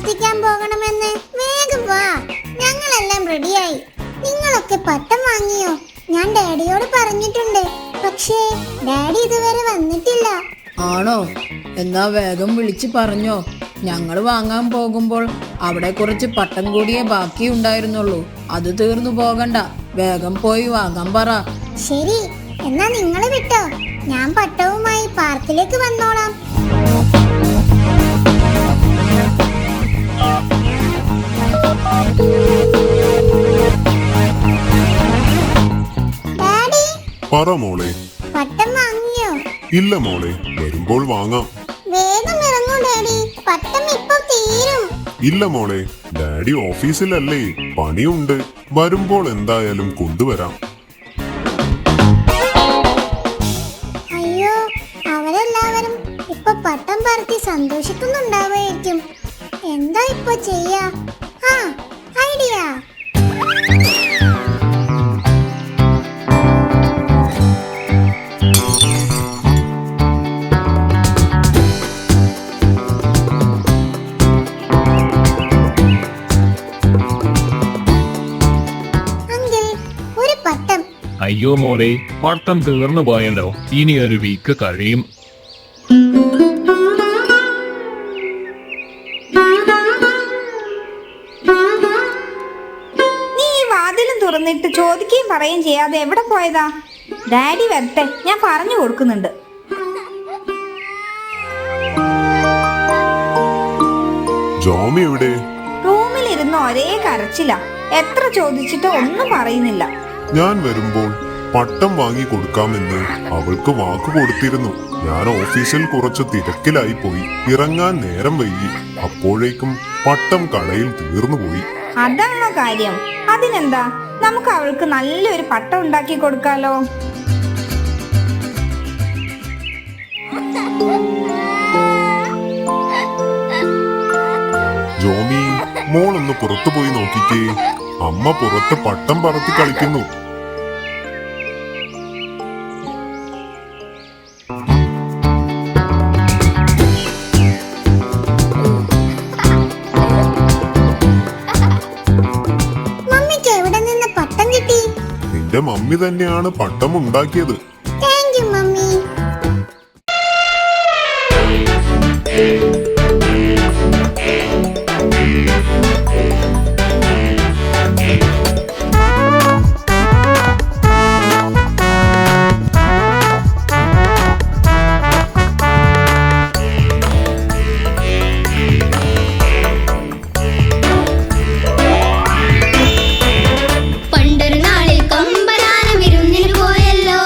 പ്രാർത്ഥിക്കാൻ പോകണമെന്ന്. വേഗം വാ, ഞങ്ങളെല്ലാം റെഡിയായി. നിങ്ങളൊക്കെ പട്ടം വാങ്ങിയോ? ഞാൻ ഡാഡിയോട് പറഞ്ഞിട്ടുണ്ട്, പക്ഷേ ഡാഡി ഇതുവരെ വന്നിട്ടില്ല. ആണോ? എന്നാ വേഗം വിളിച്ച് പറഞ്ഞോ. ഞങ്ങൾ വാങ്ങാൻ പോകുമ്പോൾ അവിടെ കുറച്ച് പട്ടം കൂടിയേ ബാക്കിയുണ്ടായിരുന്നുള്ളൂ. അത് തീർന്നു പോകണ്ട, വേഗം പോയി വാങ്ങാൻ പറ. ശരി, എന്നാ നിങ്ങൾ വിട്ടോ, ഞാൻ പട്ടവുമായി പാർക്കിലേക്ക് വന്നോളാം. ഡാഡി, പറ മോളെ. പട്ടം വാങ്ങിയോ? ഇല്ല മോളെ, വരുമ്പോൾ വാങ്ങാം. വേഗം ഇറങ്ങൂ ഡാഡി, പട്ടം ഇപ്പൊ തീരും. ഇല്ല മോളെ, ഡാഡി ഓഫീസിലല്ലേ, പണിയുണ്ട്. വരുമ്പോൾ എന്തായാലും കൊണ്ടുവരാം. അയ്യോ, അവരെല്ലാവരും ഇപ്പൊ പട്ടം പറത്തി സന്തോഷിക്കുന്നുണ്ടാവുമായിരിക്കും. എന്താ ഇപ്പൊ ചെയ്യാ? ആ, ഐഡിയ. അങ്കിൾ, ഒരു പട്ടം. അയ്യോ മോളെ, പട്ടം തീർന്നു പോയല്ലോ. ഇനി ഒരു വീക്ക് കഴിയും. നീ ഈ വാതിലും തുറന്നിട്ട് ചോദിക്കുകയും പറയുകയും ചെയ്യാതെ എവിടെ പോയതാ? ഡാഡി വരട്ടെ, ഞാൻ പറഞ്ഞു കൊടുക്കുന്നുണ്ട്. ജോമി എവിടെ? റൂമിലിരുന്ന് ഒരേ കരച്ചില്ല. എത്ര ചോദിച്ചിട്ട് ഒന്നും പറയുന്നില്ല. ഞാൻ വരുമ്പോൾ പട്ടം വാങ്ങി കൊടുക്കാമെന്ന് അവൾക്ക് വാക്ക് കൊടുത്തിരുന്നു. ഞാൻ ഓഫീസിൽ കുറച്ച് തിരക്കിലായി പോയി, ഇറങ്ങാൻ നേരം വൈകി. അപ്പോഴേക്കും പട്ടം കടയിൽ തീർന്നുപോയി. അതാണോ കാര്യം? അതിനെന്താ, നമുക്ക് അവൾക്ക് നല്ലൊരു പട്ടം ഉണ്ടാക്കി കൊടുക്കാലോ. ജോമി, മോളൊന്ന് പുറത്തു പോയി നോക്കിക്കേ. അമ്മ പുറത്ത് പട്ടം പറത്തി കളിക്കുന്നു. മമ്മിക്ക് എവിടെ നിന്ന് പട്ടം കിട്ടി? നിന്റെ മമ്മി തന്നെയാണ് പട്ടം ഉണ്ടാക്കിയത്. Thank you mummy. പണ്ടൊരു നാളിൽ കൊമ്പനാന വിരുന്നിന് പോയല്ലോ.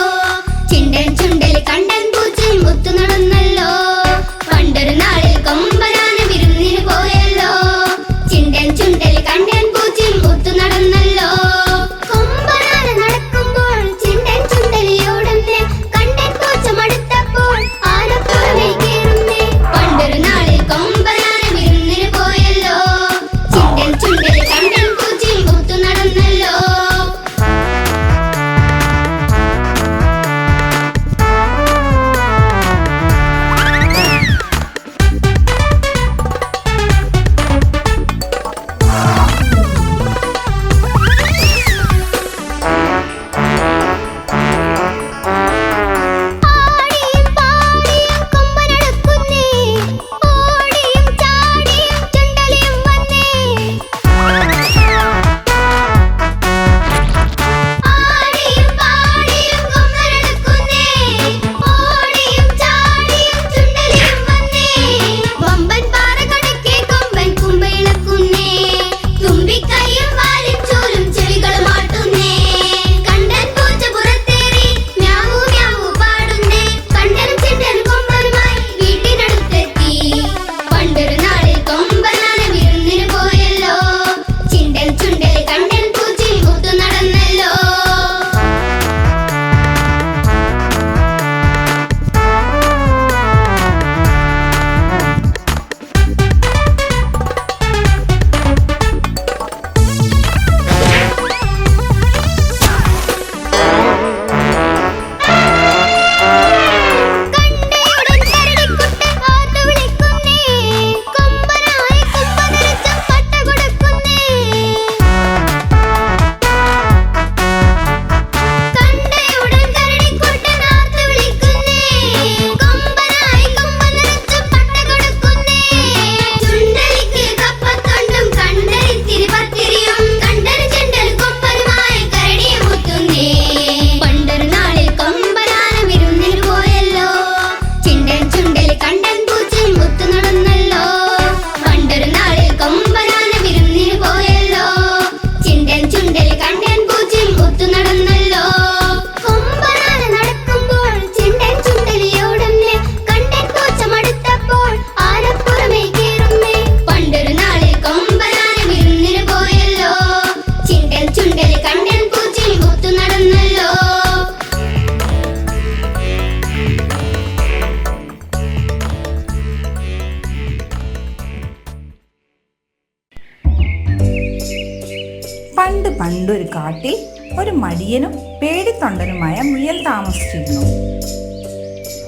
പണ്ട് പണ്ടൊരു കാട്ടിൽ ഒരു മടിയനും പേടിത്തൊണ്ടനുമായ മുയൽ താമസിച്ചിരുന്നു.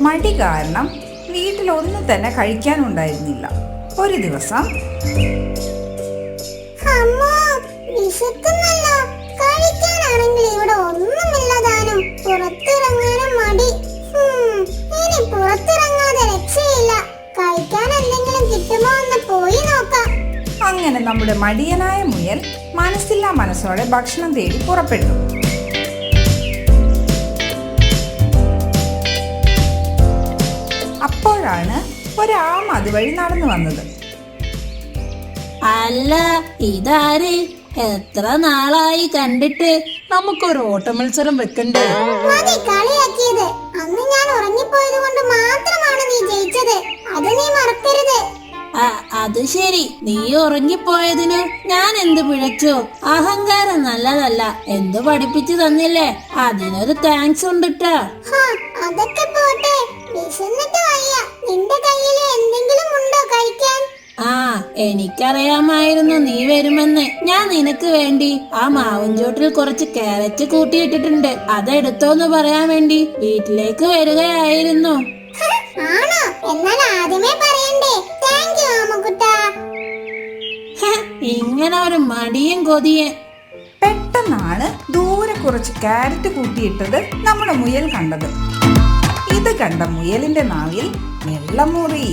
മടി കാരണം വീട്ടിലൊന്നും തന്നെ കഴിക്കാനുണ്ടായിരുന്നില്ല. ഒരു ദിവസം അമ്മോ, വിശക്കുന്നല്ലോ. കഴിക്കാനാണെങ്കിൽ ഇവിടെ ഒന്നുമില്ലതാനും. പുറത്തിറങ്ങാനും മടി. ഇനി പുറത്തിറങ്ങാതെ രക്ഷയില്ല. കഴിക്കാൻ എന്തെങ്കിലും കിട്ടുമോ എന്ന് പോയി നോക്കാം. അങ്ങനെ നമ്മുടെ മടിയനായ മുയൽ മനസ്സില്ലാ മനസ്സോടെ ഭക്ഷണം തേടി പുറപ്പെട്ടു. അപ്പോഴാണ് ഒരാം അതുവഴി നടന്നു വന്നത്. അല്ല, ഇതാര്? എത്ര നാളായി കണ്ടിട്ട്. നമുക്കൊരു ഓട്ട മത്സരം വെക്കണ്ടേ? മതി കളിയാക്കിയത്. അന്ന് ഞാൻ ഉറങ്ങിപ്പോയത് കൊണ്ട് മാത്രമാണ് നീ ജയിച്ചത്. അത് നീ മറക്കരുത്. അത് ശരി, നീ ഉറങ്ങിപ്പോയതിന് ഞാൻ എന്ത് പിഴച്ചു? അഹങ്കാരം നല്ലതല്ല. എന്ത് പഠിപ്പിച്ചു തന്നില്ലേ, അതിനൊരു താങ്ക്സ് ഉണ്ടിട്ടാ. അതൊക്കെ പോട്ടെ, വിശന്നിട്ട് വയ്യ. നിന്റെ കയ്യില് എന്തെങ്കിലും ഉണ്ടോ കഴിക്കാൻ? എനിക്കറിയാമായിരുന്നു നീ വരുമെന്ന്. ഞാൻ നിനക്ക് വേണ്ടി ആ മാവുംചോട്ടിൽ കുറച്ച് കാരറ്റ് കൂട്ടിയിട്ടിട്ടുണ്ട്. അതെടുത്തോന്ന് പറയാൻ വേണ്ടി വീട്ടിലേക്ക് വരികയായിരുന്നു. ആണോ? എന്നാൽ ആദ്യമേ പറയണ്ടേ? താങ്ക് യു ആമക്കുട്ടാ. ഇങ്ങനെ ഒരു മടിയും കൊതിയൻ. പെട്ടെന്നാണ് ദൂരെ കുറച്ച് ക്യാരറ്റ് കൂട്ടിയിട്ടത് നമ്മുടെ മുയൽ കണ്ടത്. ഇത് കണ്ട മുയലിന്റെ നാവിൽ വെള്ളമുറി.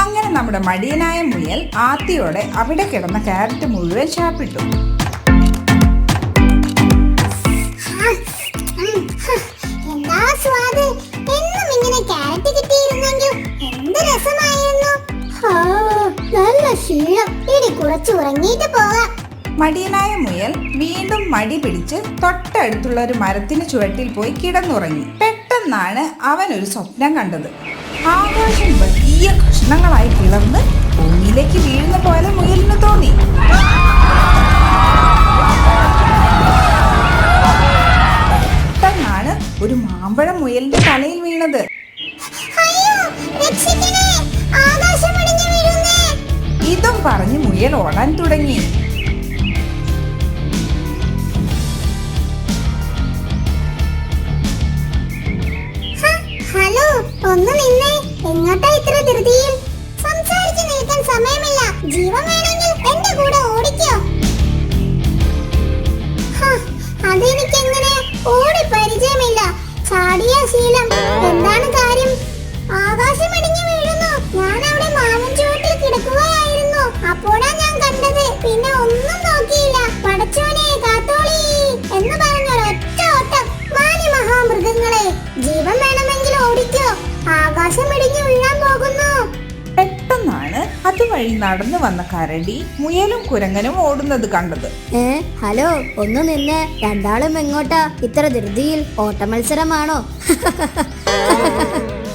അങ്ങനെ നമ്മുടെ മടിയനായ മുയൽ ആത്തിയോടെ അവിടെ കിടന്ന ക്യാരറ്റ് മുഴുവൻ ശാപ്പിട്ടു. എന്താ സ്വാദ്! എന്നും ഇങ്ങനെ ക്യാരറ്റ് കിട്ടിയിരുന്നെങ്കിൽ എന്ത് രസമായിരുന്നു. നല്ല ശീലം. ഇനി കുറച്ച് ഉറങ്ങിയിട്ട് പോകാം. മടിയനായ മുയൽ വീണ്ടും മടി പിടിച്ച് തൊട്ടടുത്തുള്ള ഒരു മരത്തിന് ചുവട്ടിൽ പോയി കിടന്നുറങ്ങി. പെട്ടെന്നാണ് അവൻ ഒരു സ്വപ്നം കണ്ടത്. ആകാശം വലിയ കഷ്ണങ്ങളായി പിളർന്ന് ഭൂമിയിലേക്ക് വീഴുന്ന പോലെ മുയലിന് തോന്നി. പെട്ടെന്നാണ് ഒരു മാമ്പഴം മുയലിന്റെ തലയിൽ വീണത്. ഇതും പറഞ്ഞ് മുയൽ ഓടാൻ തുടങ്ങി. ഹലോ, ഒന്ന് നിന്നേ. എങ്ങോട്ടാ ഇത്ര ധൃതിയിൽ? സംസാരിച്ചു നിൽക്കാൻ സമയമില്ല. ജീവൻ വേണമെങ്കിൽ എന്റെ കൂടെ ഓടിക്കോ. അതെനിക്കെങ്ങനെ? ഓടി പരിചയമില്ല. ചാടിയ ശീലം. എന്താണ് കാര്യം? ആകാശം ഇടിഞ്ഞു വീഴുന്നു. ഞാൻ അവിടെ മാവും ചുവട്ടിൽ കിടക്കുകയായിരുന്നു. അപ്പോഴാ ഞാൻ കണ്ടത്. പിന്നെ ഒന്നും നോക്കിയില്ല. പടച്ചോനെ കാത്തോളി എന്ന് പറഞ്ഞൊരൊറ്റ ഓട്ടം. മാനി മഹാമൃഗങ്ങളെ, ജീവൻ വേണമെങ്കിൽ ഓടിക്കോ. ആകാശം ഇടിഞ്ഞു വീഴാൻ പോകുന്നു. പെട്ടെന്നാണ് അതുവഴി നടന്നു വന്ന കരടി മുയലും കുരങ്ങനും ഓടുന്നത് കണ്ടത്. ഹലോ, ഒന്ന് നിന്നെ. രണ്ടാളും എങ്ങോട്ടാ ഇത്ര ധൃതിയിൽ? ഓട്ട മത്സരമാണോ?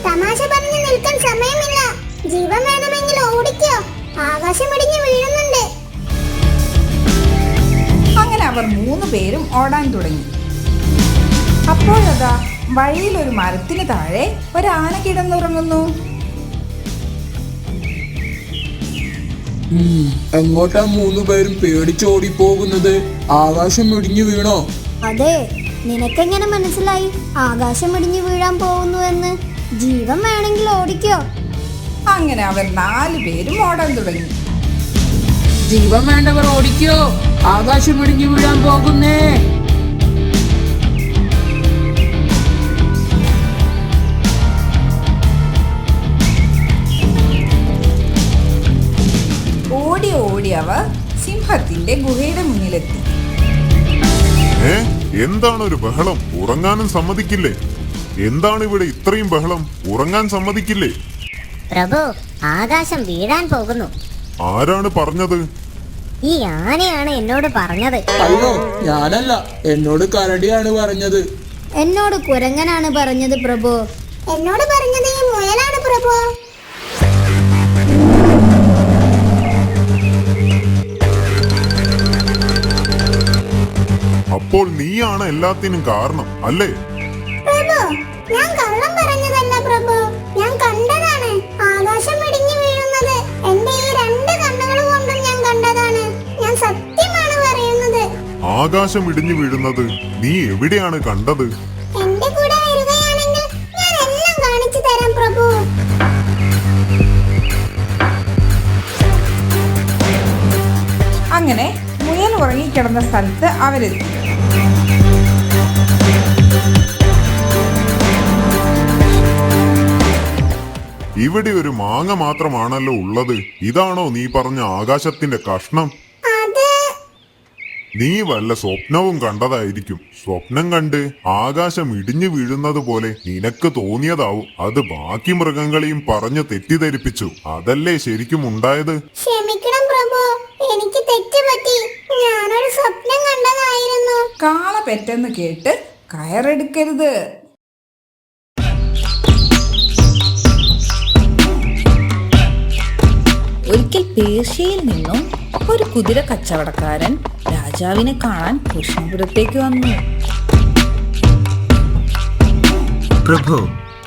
തമാശ പറഞ്ഞു നിൽക്കാൻ സമയമില്ല. ജീവൻ വേണമെങ്കിൽ ഓടിക്കോ. ആകാശം ഇടിഞ്ഞു വീഴുന്നുണ്ട്. അങ്ങനെ അവർ 3 പേരും ഓടാൻ തുടങ്ങി. അപ്പോഴതാ വഴിയിൽ ഒരു മരത്തിന് താഴെ ഒരാന കിടന്നുറങ്ങുന്നു. എങ്ങോട്ടാ 3 പേരും പേടിച്ചോടി പോകുന്നത്? ആകാശം ഇടിഞ്ഞു വീണോ? അതെ, നിനക്കെങ്ങനെ മനസ്സിലായി ആകാശം ഇടിഞ്ഞു വീഴാൻ പോകുന്നു എന്ന്? ജീവൻ വേണമെങ്കിൽ ഓടിക്കോ. അങ്ങനെ അവർ 4 പേരും ഓടാൻ തുടങ്ങി. ജീവൻ വേണ്ടവർ ഓടിക്കോ, ആകാശം ഇടിഞ്ഞു വീഴാൻ പോകുന്നേ. ഓടി ഓടി അവർ സിംഹത്തിന്റെ ഗുഹയുടെ മുന്നിലെത്തി. എന്താണ് ഒരു ബഹളം? ഉറങ്ങാനും സമ്മതിക്കില്ലേ? എന്താണ് ഇവിടെ ഇത്രയും ബഹളം? ഉറങ്ങാൻ സമ്മതിക്കില്ലേ? പ്രഭു, ആകാശം വീഴാൻ പോകുന്നു. ആരാണ് പറഞ്ഞത്? ഈ ആനയാണ് എന്നോട് പറഞ്ഞത്. അയ്യോ, ഞാനല്ല, എന്നോട് കരടിയാണ് പറഞ്ഞത്. എന്നോട് കുരങ്ങനാണ് പറഞ്ഞത് പ്രഭു. എന്നോട് പറഞ്ഞത് ഈ മുയലാണ് പ്രഭു. അപ്പോൾ നീയാണ് എല്ലാത്തിനും കാരണം അല്ലേ? പ്രഭു, ഞാൻ കള്ളം പറഞ്ഞതല്ല പ്രഭു. ഞാൻ കണ്ടതാണ് ആകാശം ഇടിഞ്ഞു വീഴുന്നത്. എന്റെ ഈ 2 കണ്ണുകൾ കൊണ്ടും ഞാൻ കണ്ടതാണ്. ഞാൻ സത്യമാണ് പറയുന്നത്. ആകാശം ഇടിഞ്ഞു വീഴുന്നത് നീ എവിടെയാണ് കണ്ടത്? എന്റെ കൂടെ വരികയാണെങ്കിൽ ഞാൻ എല്ലാം കാണിച്ചു തരാം പ്രഭു. അങ്ങനെ മുയൽ ഉറങ്ങിക്കിടന്ന സ്ഥലത്ത് അവരെത്തി. ഇവിടെ ഒരു മാങ്ങ മാത്രമാണല്ലോ ഉള്ളത്. ഇതാണോ നീ പറഞ്ഞ ആകാശത്തിന്റെ കഷ്ണം? നീ വല്ല സ്വപ്നവും കണ്ടതായിരിക്കും. സ്വപ്നം കണ്ട് ആകാശം ഇടിഞ്ഞു വീഴുന്നത് പോലെ നിനക്ക് തോന്നിയതാവും. അത് ബാക്കി മൃഗങ്ങളെയും പറഞ്ഞു തെറ്റിദ്ധരിപ്പിച്ചു. അതല്ലേ ശരിക്കും ഉണ്ടായത്? ക്ഷമിക്കണം പ്രഭു, എനിക്ക് തെറ്റുപറ്റി. ഞാനൊരു സ്വപ്നം കണ്ടതായിരുന്നു. കാള പെറ്റെന്ന് കേട്ട് കയറെടുക്കരുത്. ഒരിക്കൽ പേർഷ്യയിൽ നിന്നും ഒരു കുതിര കച്ചവടക്കാരൻ രാജാവിനെ കാണാൻ കൃഷ്ണപുരത്തേക്ക് വന്നു. പ്രഭു,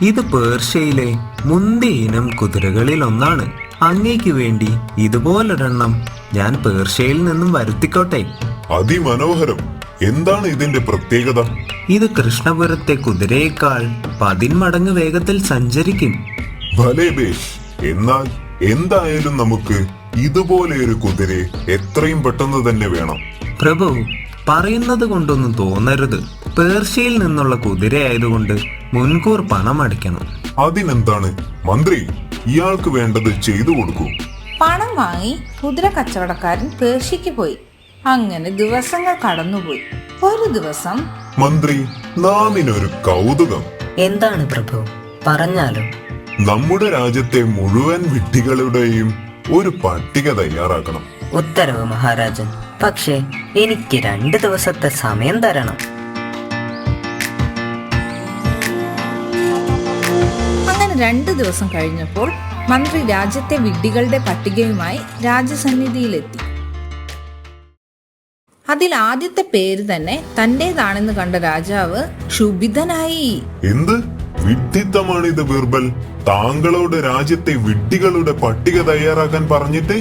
ഇത് പേർഷ്യയിലെ മുന്തിയ ഇനം കുതിരകളിൽ ഒന്നാണ്. അങ്ങേക്ക് വേണ്ടി ഇതുപോലൊരെണ്ണം ഞാൻ പേർഷ്യയിൽ നിന്നും വരുത്തിക്കോട്ടെ? അതിമനോഹരം. എന്താണ് ഇതിന്റെ പ്രത്യേകത? ഇത് കൃഷ്ണപുരത്തെ കുതിരയേക്കാൾ 10 മടങ്ങ് വേഗത്തിൽ സഞ്ചരിക്കും. ഭലേ ബേഷ്. എന്നാൽ എന്തായാലും നമുക്ക് ഇതുപോലെ ഒരു കുതിരയെ എത്രയും പെട്ടെന്ന് തന്നെ വേണം. പ്രഭു, പറയുന്നത് കൊണ്ടൊന്നും തോന്നരുത്. പേർഷ്യയിൽ നിന്നുള്ള കുതിരയായതുകൊണ്ട് മുൻകൂർ പണം അടയ്ക്കണം. അതിനെന്താണ് മന്ത്രി, ഇയാൾക്ക് വേണ്ടത് ചെയ്തു കൊടുക്കൂ. പണം വാങ്ങി കുതിര കച്ചവടക്കാരൻ പേർഷ്യക്ക് പോയി. അങ്ങനെ ദിവസങ്ങൾ കടന്നുപോയി. ഒരു ദിവസം മന്ത്രി, നാമിനൊരു കൗതുകം. എന്താണ് പ്രഭു, പറഞ്ഞാലും. നമ്മുടെ രാജ്യത്തെ മുഴുവൻ വിഡ്ഢികളുടെയും ഒരു പട്ടിക തയ്യാറാക്കണം. ഉത്തരവ് മഹാരാജൻ. പക്ഷേ എനിക്ക് 2 ദിവസത്തെ സമയം തരണം. അങ്ങനെ 2 ദിവസം കഴിഞ്ഞപ്പോൾ മന്ത്രി രാജ്യത്തെ വിഡ്ഢികളുടെ പട്ടികയുമായി രാജസന്നിധിയിലെത്തി. അതിൽ ആദ്യത്തെ പേര് തന്നെ തന്റേതാണെന്ന് കണ്ട രാജാവ് ക്ഷുഭിതനായി. എന്ത് വിഡ്ഢിത്തമാണിത് ബീർബൽ? താങ്കളോട് രാജ്യത്തെ വിഡ്ഢികളുടെ പട്ടിക തയ്യാറാക്കാൻ പറഞ്ഞിട്ട്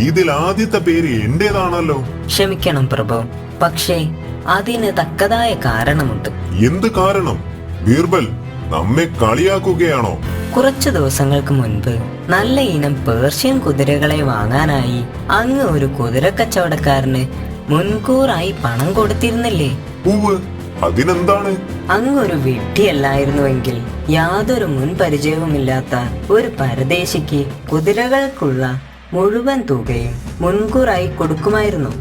ഇതിൽ ആദ്യത്തെ പേര് എന്റേതാണല്ലോ. ക്ഷമിക്കണം പ്രഭു, പക്ഷേ അതിന് തക്കതായ കാരണമുണ്ട്. എന്ത് കാരണം? ബീർബൽ, നമ്മെ കളിയാക്കുകയാണോ? കുറച്ചു ദിവസങ്ങൾക്ക് മുൻപ് നല്ല ഇനം പേർഷ്യൻ കുതിരകളെ വാങ്ങാനായി അങ്ങ് ഒരു കുതിര കച്ചവടക്കാരന് മുൻകൂറായി പണം കൊടുത്തിരുന്നില്ലേ? ഉവ്വ്, അതിനെന്താണ്? അങ്ങ് ഒരു വിഡ്ഢിയല്ലായിരുന്നുവെങ്കിൽ യാതൊരു മുൻ പരിചയവുമില്ലാത്ത ഒരു പരദേശിക്ക് കുതിരകൾക്കുള്ള മുഴുവൻ തുകയും മുൻകൂറായി കൊടുക്കുമായിരുന്നു.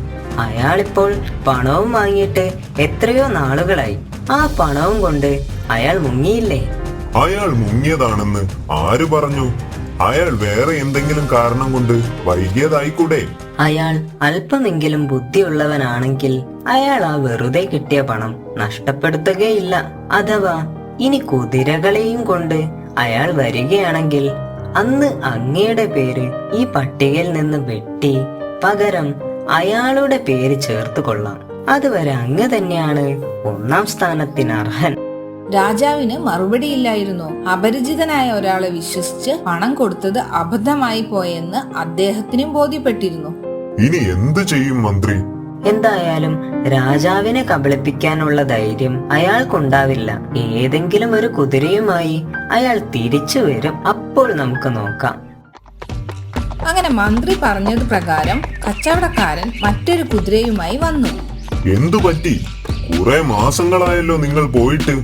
അയാളിപ്പോൾ പണവും വാങ്ങിയിട്ട് എത്രയോ നാളുകളായി. ആ പണവും കൊണ്ട് അയാൾ മുങ്ങിയില്ലേ? അയാൾ മുങ്ങിയതാണെന്ന് ആര് പറഞ്ഞു? അയാൾ വേറെ എന്തെങ്കിലും കാരണം കൊണ്ട് വൈകിയതായിക്കൂടെ? അയാൾ അല്പമെങ്കിലും ബുദ്ധിയുള്ളവനാണെങ്കിൽ അയാൾ ആ വെറുതെ കിട്ടിയ പണം നഷ്ടപ്പെടുത്തുകയില്ല. അഥവാ ഇനി കുതിരകളെയും കൊണ്ട് അയാൾ വരികയാണെങ്കിൽ അന്ന് അങ്ങയുടെ പേര് ഈ പട്ടികയിൽ നിന്ന് വെട്ടി പകരം അയാളുടെ പേര് ചേർത്ത് കൊള്ളാം. അതുവരെ അങ്ങ് തന്നെയാണ് 1-ാം സ്ഥാനത്തിന് അർഹൻ. രാജാവിന് മറുപടിയില്ലായിരുന്നു. അപരിചിതനായ ഒരാളെ വിശ്വസിച്ച് പണം കൊടുത്തത് അബദ്ധമായി പോയെന്ന് അദ്ദേഹത്തിനും ബോധ്യപ്പെട്ടിരുന്നു. ഇനി എന്ത് ചെയ്യും മന്ത്രി? എന്തായാലും രാജാവിനെ കബളിപ്പിക്കാനുള്ള ധൈര്യം അയാൾക്കുണ്ടാവില്ല. ഏതെങ്കിലും ഒരു കുതിരയുമായി അയാൾ തിരിച്ചു വരും. അപ്പോൾ നമുക്ക് നോക്കാം. അങ്ങനെ മന്ത്രി പറഞ്ഞത് പ്രകാരം കച്ചവടക്കാരൻ മറ്റൊരു കുതിരയുമായി വന്നു. എന്തു പറ്റി? കുറെ മാസങ്ങളായല്ലോ നിങ്ങൾ പോയിട്ട്.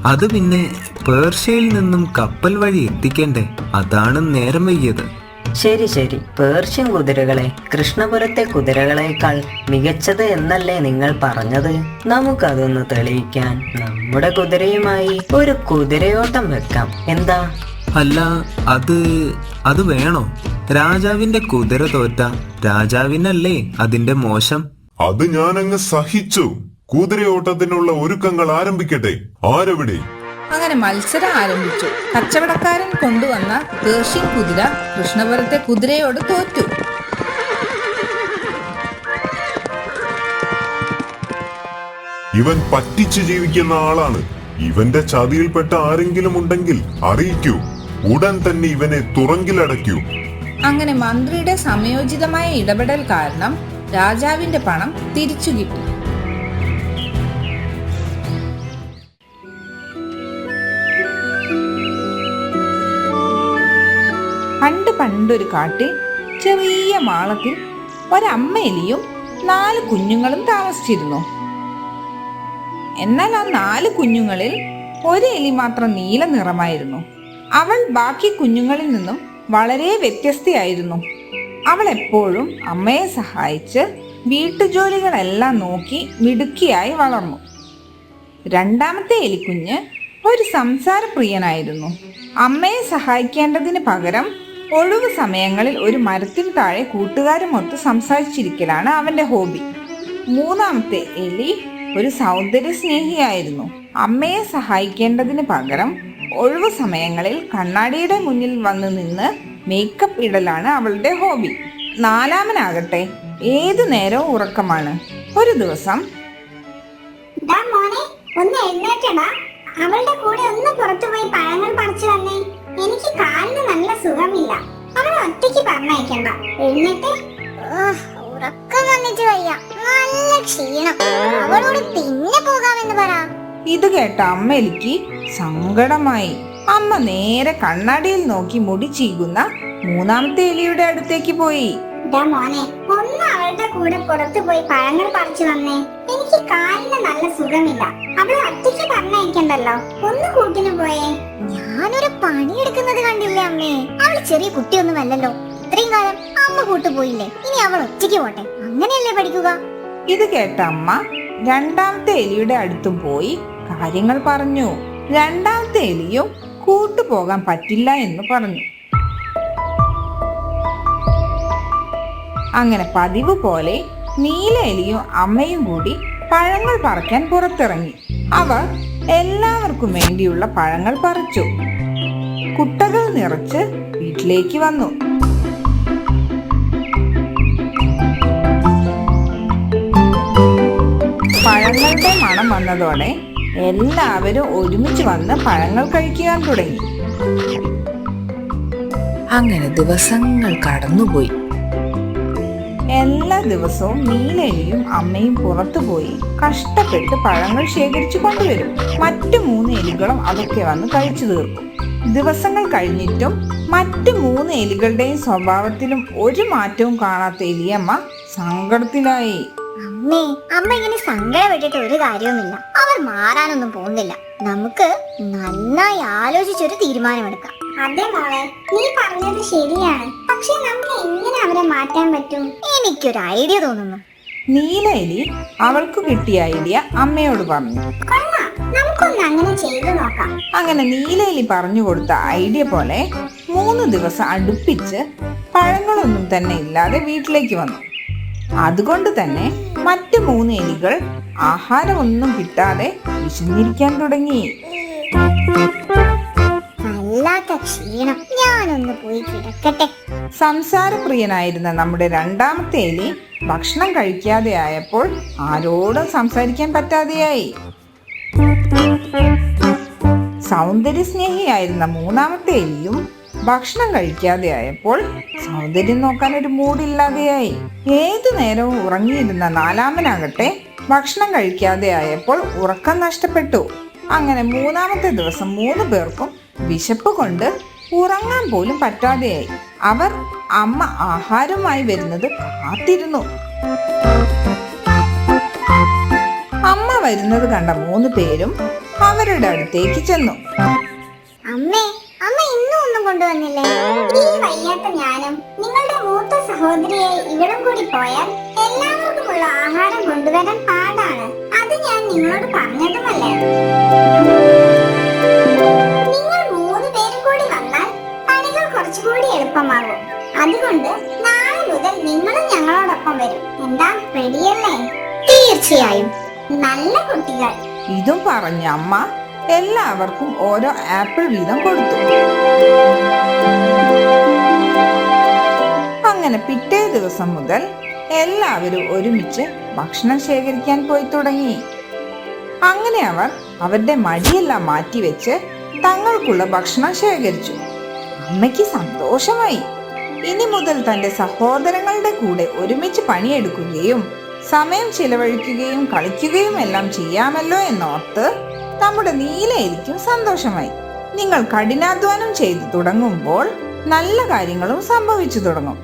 അത് പിന്നെ പേർഷ്യയിൽ നിന്നും കപ്പൽ വഴി എത്തിക്കണ്ടേ, അതാണ് നേരം വൈകിയത്. ശരി ശരി, പേർഷ്യൻ കുതിരകളെ കൃഷ്ണപുരത്തെ കുതിരകളെക്കാൾ മികച്ചത് എന്നല്ലേ നിങ്ങൾ പറഞ്ഞത്? നമുക്കതൊന്ന് തെളിയിക്കാൻ നമ്മുടെ കുതിരയുമായി ഒരു കുതിരയോട്ടം വെക്കാം. എന്താ? അല്ല, അത് വേണോ? രാജാവിന്റെ കുതിര തോറ്റ രാജാവിനല്ലേ അതിന്റെ മോശം? അത് ഞാനങ്ങ് സഹിച്ചു. കുതിരയോട്ടത്തിനുള്ള ഒരുക്കങ്ങൾ ആരംഭിക്കട്ടെ. ആരെവിടെ? അങ്ങനെ മത്സരം ആരംഭിച്ചു. കച്ചവടക്കാരൻ കൊണ്ടുവന്ന പേർഷ്യൻ കുതിര കൃഷ്ണപുരത്തെ കുതിരയോട് തോറ്റു. ഇവൻ പറ്റിച്ചു ജീവിക്കുന്ന ആളാണ്. ഇവന്റെ ചതിയിൽപ്പെട്ട ആരെങ്കിലും ഉണ്ടെങ്കിൽ അറിയിക്കൂ. ഉടൻ തന്നെ ഇവനെ തുറങ്കിലടയ്ക്കൂ. അങ്ങനെ മന്ത്രിയുടെ സമയോചിതമായ ഇടപെടൽ കാരണം രാജാവിന്റെ പണം തിരിച്ചു കിട്ടി. പണ്ടൊരു കാട്ടിൽ ചെറിയ മാളത്തിൽ ഒരമ്മ എലിയും 4 കുഞ്ഞുങ്ങളും താമസിച്ചിരുന്നു. എന്നാൽ ആ 4 കുഞ്ഞുങ്ങളിൽ ഒരു എലി മാത്രം നീല നിറമായിരുന്നു. അവൾ ബാക്കി കുഞ്ഞുങ്ങളിൽ നിന്നും വളരെ വ്യത്യസ്തയായിരുന്നു. അവൾ എപ്പോഴും അമ്മയെ സഹായിച്ച് വീട്ടുജോലികളെല്ലാം നോക്കി മിടുക്കിയായി വളർന്നു. രണ്ടാമത്തെ എലിക്കുഞ്ഞ് ഒരു സംസാരപ്രിയനായിരുന്നു. അമ്മയെ സഹായിക്കേണ്ടതിന് പകരം ഒഴിവു സമയങ്ങളിൽ ഒരു മരത്തിന് താഴെ കൂട്ടുകാരുമൊത്ത് സംസാരിച്ചിരിക്കലാണ് അവന്റെ ഹോബി. മൂന്നാമത്തെ എലി ഒരു സൗന്ദര്യ സ്നേഹിയായിരുന്നു. അമ്മയെ സഹായിക്കേണ്ടതിന് പകരം ഒഴിവു സമയങ്ങളിൽ കണ്ണാടിയുടെ മുന്നിൽ വന്ന് നിന്ന് മേക്കപ്പ് ഇടലാണ് അവളുടെ ഹോബി. നാലാമനാകട്ടെ ഏതു നേരവും ഉറക്കമാണ്. ഒരു ദിവസം ഒന്ന് എഴുന്നേറ്റടാ, അവളുടെ കൂടെ ഒന്ന് പുറത്തുപോയി പഴങ്ങൾ പറിച്ചു വന്നേ. എനിക്ക് കാലിന് നല്ല സുഖമില്ല. അവളെ ഒറ്റയ്ക്ക് പറഞ്ഞയക്കണ്ട. എഴുന്നേറ്റ്. ഉറക്കം വന്നിട്ട് വയ്യ, നല്ല ക്ഷീണം. അവളോട് പിന്നെ പോകാമെന്ന് പറ. ഇത് കേട്ട അമ്മ എലിക്ക് സങ്കടമായി. അമ്മ നേരെ കണ്ണാടിയിൽ നോക്കി മുടി ചീകുന്ന മൂന്നാമത്തെ എലിയുടെ അടുത്തേക്ക് പോയി. മോനെ, ഒന്ന് അവളുടെ കൂടെ പുറത്തു പോയി പഴങ്ങൾ പറിച്ചു വന്നേ. എനിക്ക് കാലിന് നല്ല സുഖമില്ല. അവളെ ഒറ്റയ്ക്ക് പറഞ്ഞയക്കണ്ടല്ലോ. ഒന്ന് കൂട്ടിന് പോയേ. ഞാനൊരു പണിയെടുക്കുന്നത് കണ്ടില്ലേ അമ്മേ? അവൾ ചെറിയ കുട്ടിയൊന്നുമല്ലല്ലോ. ഇത്രയും കാലം അമ്മ കൂട്ടുപോയില്ലേ, ഇനി അവൾ ഒറ്റയ്ക്ക് പോട്ടെ. അങ്ങനെയല്ലേ പഠിക്കുക? ഇത് കേട്ട അമ്മ രണ്ടാമത്തെ എലിയുടെ അടുത്തും പോയി കാര്യങ്ങൾ പറഞ്ഞു. രണ്ടാമത്തെ എലിയും കൂട്ടുപോകാൻ പറ്റില്ല എന്ന് പറഞ്ഞു. അങ്ങനെ പതിവ് പോലെ നീല എലിയും അമ്മയും കൂടി പഴങ്ങൾ പറിക്കാൻ പുറത്തിറങ്ങി. അവർ എല്ലാവർക്കും വേണ്ടിയുള്ള പഴങ്ങൾ പറിച്ചു. കുട്ടകൾ നിറച്ച് വീട്ടിലേക്ക് വന്നു. പഴങ്ങളുടെ മണം വന്നതോടെ എല്ലാവരും ഒരുമിച്ച് വന്ന് പഴങ്ങൾ കഴിക്കാൻ തുടങ്ങി. അങ്ങനെ ദിവസങ്ങൾ കടന്നുപോയി. എല്ലാ ദിവസവും നീലയും അമ്മയും പുറത്തുപോയി കഷ്ടപ്പെട്ട് പഴങ്ങൾ ശേഖരിച്ചു കൊണ്ടുവരും. മറ്റു 3 എലികളും അതൊക്കെ വന്ന് കഴിച്ചു തീർക്കും. ദിവസങ്ങൾ കഴിഞ്ഞിട്ടും മറ്റു 3 എലികളുടെയും സ്വഭാവത്തിലും ഒരു മാറ്റവും കാണാത്ത എലിയമ്മ സങ്കടത്തിലായി. അമ്മ ഇങ്ങനെ സങ്കടപ്പെട്ടിട്ട് ഒരു കാര്യവുമില്ല. അവർ മാറാനൊന്നും പോകുന്നില്ല. നമുക്ക് നന്നായി ആലോചിച്ചൊരു തീരുമാനമെടുക്കാം. അതെ മോളെ, നീ പറഞ്ഞത് ശരിയാണ്. പക്ഷെ നമുക്ക് എങ്ങനെ അവരെ മാറ്റാൻ പറ്റും? എനിക്കൊരു ഐഡിയ തോന്നുന്നു. നീല എലി അവൾക്ക് കിട്ടിയ ഐഡിയ അമ്മയോട് പറഞ്ഞു. നമുക്കൊന്ന് അങ്ങനെ ചെയ്തു നോക്കാം. അങ്ങനെ നീല എലി പറഞ്ഞു കൊടുത്ത ഐഡിയ പോലെ 3 ദിവസം അടുപ്പിച്ച് പഴങ്ങളൊന്നും തന്നെ ഇല്ലാതെ വീട്ടിലേക്ക് വന്നു. അതുകൊണ്ട് തന്നെ മറ്റു 3 എലികൾ ആഹാരമൊന്നും കിട്ടാതെ വിശന്നിരിക്കാൻ തുടങ്ങി. ക്ഷീണം, ഞാനൊന്ന് പോയി കിടക്കട്ടെ. സംസാരപ്രിയനായിരുന്ന നമ്മുടെ രണ്ടാമത്തെ എലി ഭക്ഷണം കഴിക്കാതെ ആയപ്പോൾ ആരോടും സംസാരിക്കാൻ പറ്റാതെയായി. സൗന്ദര്യ സ്നേഹിയായിരുന്ന മൂന്നാമത്തെ എലിയും ഭക്ഷണം കഴിക്കാതെ ആയപ്പോൾ സൗന്ദര്യം നോക്കാൻ ഒരു മൂടില്ലാതെയായി. ഏതു നേരവും ഉറങ്ങിയിരുന്ന നാലാമനാകട്ടെ ഭക്ഷണം കഴിക്കാതെ ആയപ്പോൾ ഉറക്കം നഷ്ടപ്പെട്ടു. അങ്ങനെ 3-ാമത്തെ ദിവസം 3 പേർക്കും വിശപ്പ് കൊണ്ട് ഉറങ്ങാൻ പോലും പറ്റാതെയായി. അവർ അമ്മ ആഹാരമായി വരുന്നത് കാത്തിരുന്നു. അമ്മ വരുന്നത് കണ്ട 3 പേരും അവരുടെ അടുത്തേക്ക് ചെന്നു. അമ്മ ഇന്നും ഒന്നും കൊണ്ടുവന്നില്ലേ? ഈ വയ്യാത്ത ഞാനും നിങ്ങളുടെ മൂത്ത സഹോദരിയായി ഇവിടം കൂടി പോയാൽ എല്ലാവർക്കുമുള്ള ആഹാരം കൊണ്ടുവരാൻ പാടാണ്. അത് ഞാൻ നിങ്ങളോട് പറഞ്ഞതുമല്ലേ. നിങ്ങൾ 3 പേരും കൂടി വന്നാൽ പണികൾ കുറച്ചുകൂടി എളുപ്പമാകും. അതുകൊണ്ട് നാളെ മുതൽ നിങ്ങളും ഞങ്ങളോടൊപ്പം വരും. എന്താ, റെഡിയല്ലേ? തീർച്ചയായും. നല്ല കുട്ടികൾ. ഇതും പറഞ്ഞ അമ്മ എല്ലാവർക്കും ഓരോ ആപ്പിൾ വീതം കൊടുത്തു. അങ്ങനെ പിറ്റേ ദിവസം മുതൽ എല്ലാവരും ഒരുമിച്ച് ഭക്ഷണം ശേഖരിക്കാൻ പോയി തുടങ്ങി. അങ്ങനെ അവർ അവരുടെ മടിയെല്ലാം മാറ്റിവെച്ച് തങ്ങൾക്കുള്ള ഭക്ഷണം ശേഖരിച്ചു. അമ്മയ്ക്ക് സന്തോഷമായി. ഇനി മുതൽ തന്റെ സഹോദരങ്ങളുടെ കൂടെ ഒരുമിച്ച് പണിയെടുക്കുകയും സമയം ചിലവഴിക്കുകയും കളിക്കുകയും എല്ലാം ചെയ്യാമല്ലോ എന്നോർത്ത് നമ്മുടെ നീല എലിക്കും സന്തോഷമായി. നിങ്ങൾ കഠിനാധ്വാനം ചെയ്തു തുടങ്ങുമ്പോൾ നല്ല കാര്യങ്ങളും സംഭവിച്ചു തുടങ്ങും.